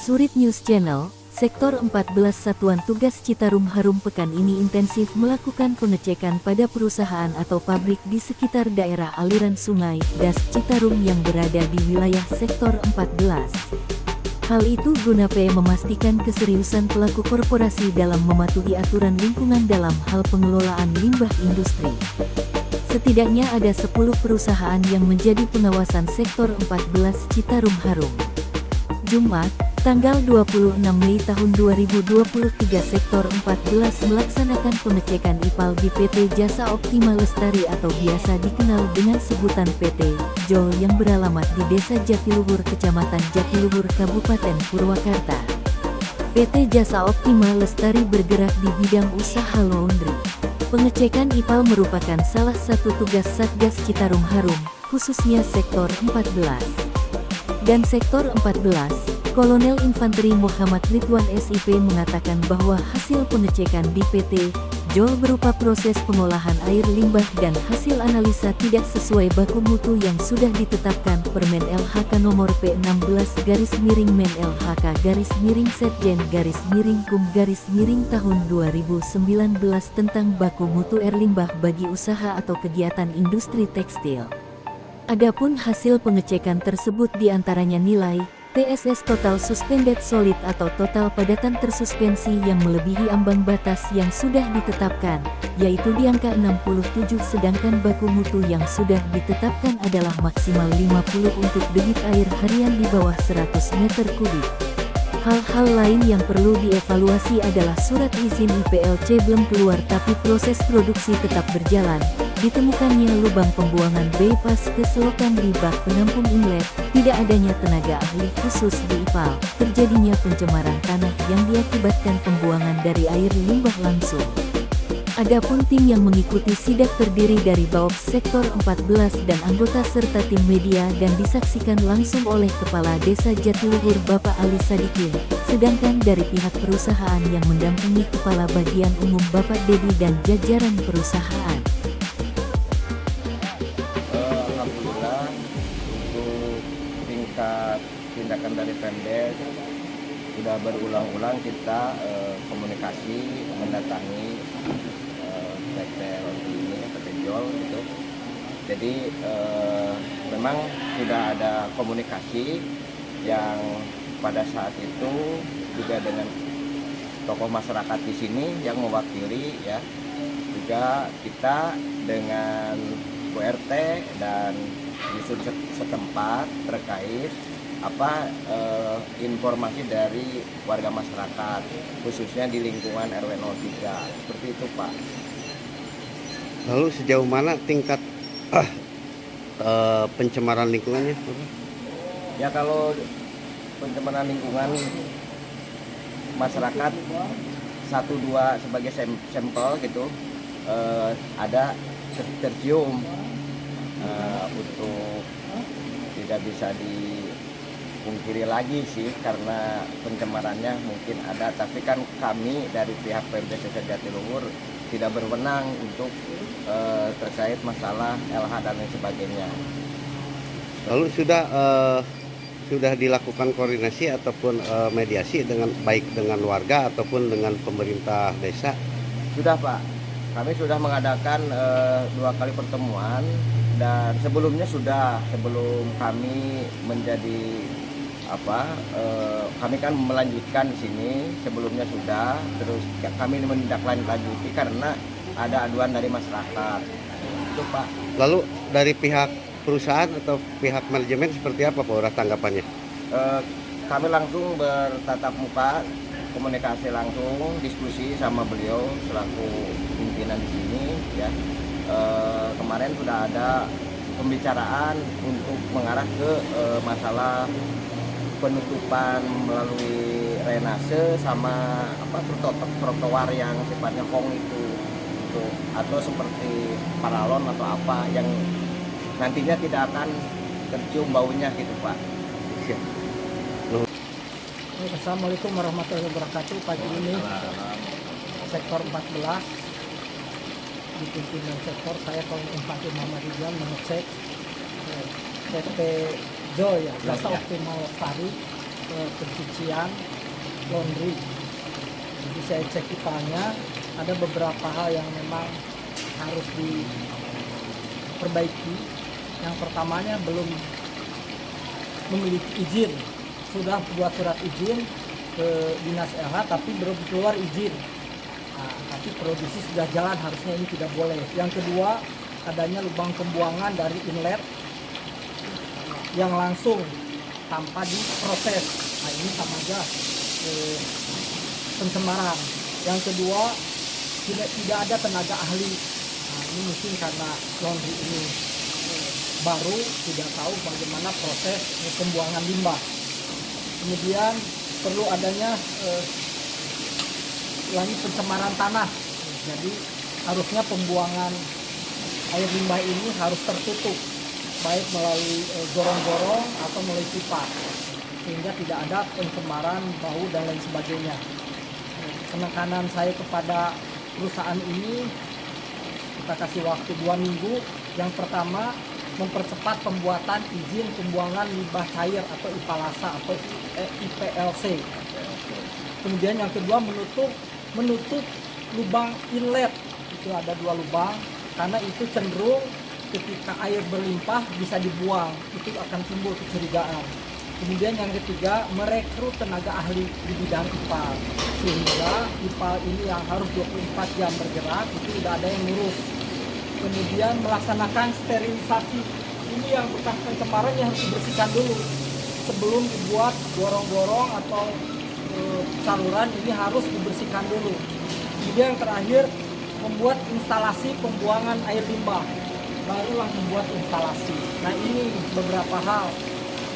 Surit News Channel, Sektor 14 Satuan Tugas Citarum Harum pekan ini intensif melakukan pengecekan pada perusahaan atau pabrik di sekitar daerah aliran sungai Das Citarum yang berada di wilayah Sektor 14. Hal itu guna memastikan keseriusan pelaku korporasi dalam mematuhi aturan lingkungan dalam hal pengelolaan limbah industri. Setidaknya ada 10 perusahaan yang menjadi pengawasan Sektor 14 Citarum Harum. Jumat, tanggal 26 Mei tahun 2023 Sektor 14 melaksanakan pengecekan IPAL di PT Jasa Optima Lestari atau biasa dikenal dengan sebutan PT JOL yang beralamat di Desa Jatiluhur, Kecamatan Jatiluhur, Kabupaten Purwakarta. PT Jasa Optima Lestari bergerak di bidang usaha laundry. Pengecekan IPAL merupakan salah satu tugas Satgas Citarum Harum, khususnya Sektor 14. Dan Sektor 14, Kolonel Infanteri Muhammad Ridwan SIP mengatakan bahwa hasil pengecekan di PT JOL berupa proses pengolahan air limbah dan hasil analisa tidak sesuai baku mutu yang sudah ditetapkan Permen LHK nomor P16-Men LHK-Setjen-Kum-Miring tahun 2019 tentang baku mutu air limbah bagi usaha atau kegiatan industri tekstil. Adapun hasil pengecekan tersebut diantaranya nilai TSS total suspended solid atau total padatan tersuspensi yang melebihi ambang batas yang sudah ditetapkan, yaitu di angka 67, sedangkan baku mutu yang sudah ditetapkan adalah maksimal 50 untuk debit air harian di bawah 100 meter kubik. Hal-hal lain yang perlu dievaluasi adalah surat izin IPLC belum keluar tapi proses produksi tetap berjalan, ditemukannya lubang pembuangan bypass ke selokan di bak penampung inlet, tidak adanya tenaga ahli khusus di IPAL, terjadinya pencemaran tanah yang diakibatkan pembuangan dari air limbah langsung. Adapun tim yang mengikuti sidak terdiri dari Baops Sektor 14 dan anggota serta tim media dan disaksikan langsung oleh Kepala Desa Jatiluhur Bapak Ali Sadikin, sedangkan dari pihak perusahaan yang mendampingi Kepala Bagian Umum Bapak Dedi dan jajaran perusahaan. Alhamdulillah untuk tingkat tindakan dari Pemdes sudah berulang-ulang kita komunikasi mendatangi PT JOL gitu. Jadi memang sudah ada komunikasi yang pada saat itu juga dengan tokoh masyarakat di sini yang mewakili ya, juga kita dengan URT dan disun setempat terkait informasi dari warga masyarakat khususnya di lingkungan RW 03 seperti itu Pak. Lalu sejauh mana tingkat pencemaran lingkungannya? Ya kalau pencemaran lingkungan masyarakat 1-2 sebagai sampel gitu ada tercium, untuk tidak bisa dipungkiri lagi sih karena pencemarannya mungkin ada, tapi kan kami dari pihak Pemdes Desa Jatiluhur tidak berwenang untuk terkait masalah LH dan lain sebagainya. Lalu sudah dilakukan koordinasi ataupun mediasi dengan baik dengan warga ataupun dengan pemerintah desa? Sudah Pak, kami sudah mengadakan 2 kali pertemuan dan sebelumnya sebelum kami menjadi kami kan melanjutkan di sini, sebelumnya sudah, terus kami menindaklanjuti karena ada aduan dari masyarakat. Itu Pak. Lalu dari pihak perusahaan atau pihak manajemen seperti apa Pak tanggapannya? Kami langsung bertatap muka, komunikasi langsung, diskusi sama beliau selaku pimpinan di sini ya. Kemarin sudah ada pembicaraan untuk mengarah ke masalah penutupan melalui drainase sama trotoar yang sifatnya kong itu atau seperti paralon atau apa yang nantinya tidak akan tercium baunya gitu Pak. Assalamualaikum warahmatullahi wabarakatuh. Pagi ini Sektor 14 di pimpinan sektor saya Kolonel Infanteri Muhammad Ridwan mengecek PT JOL ya, Jasa Optima Lestari pencucian laundry. Jadi saya cek ipalnya, ada beberapa hal yang memang harus diperbaiki. Yang pertamanya belum memiliki izin, sudah buat surat izin ke dinas LH tapi belum keluar izin. Nah, tapi produksi sudah jalan, harusnya ini tidak boleh. Yang kedua, adanya lubang pembuangan dari inlet yang langsung tanpa diproses. Nah, ini sama aja pencemaran. Yang kedua, tidak ada tenaga ahli. Nah, ini mungkin karena laundry ini baru, tidak tahu bagaimana proses pembuangan limbah. Kemudian perlu adanya lagi pencemaran tanah. Jadi harusnya pembuangan air limbah ini harus tertutup, baik melalui gorong-gorong atau melalui pipa, sehingga tidak ada pencemaran bau dan lain sebagainya. Penekanan saya kepada perusahaan ini, kita kasih waktu 2 minggu. Yang pertama, mempercepat pembuatan izin pembuangan limbah cair atau IPALASA atau IPLC. Kemudian yang kedua, menutup lubang inlet. Itu ada 2 lubang, karena itu cenderung ketika air berlimpah bisa dibuang, itu akan timbul kecurigaan. Kemudian yang ketiga, merekrut tenaga ahli di bidang IPAL, sehingga IPAL ini yang harus 24 jam bergerak itu tidak ada yang ngurus. Kemudian melaksanakan sterilisasi, ini yang bekas pencemaran yang harus dibersihkan dulu sebelum dibuat gorong-gorong atau saluran, ini harus dibersihkan dulu. Kemudian yang terakhir, membuat instalasi pembuangan air limbah, barulah membuat instalasi. Nah, ini beberapa hal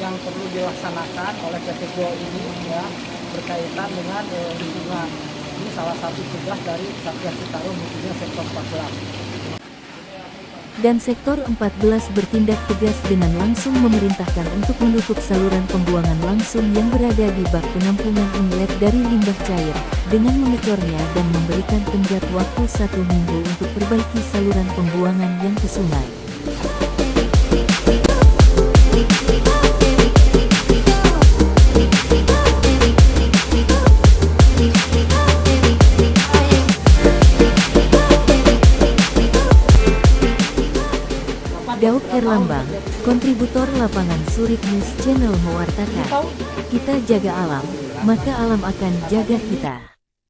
yang perlu dilaksanakan oleh PT GO ini ya, berkaitan dengan lingkungan. Ini salah satu tugas dari Satgas Citarum, khususnya sektor 14. Dan sektor 14 bertindak tegas dengan langsung memerintahkan untuk menutup saluran pembuangan langsung yang berada di bak penampungan inlet dari limbah cair, dengan mengecornya dan memberikan tenggat waktu 1 minggu untuk perbaiki saluran pembuangan yang ke sungai. Daud Herlambang, kontributor lapangan Surit News Channel mewartakan, kita jaga alam, maka alam akan jaga kita.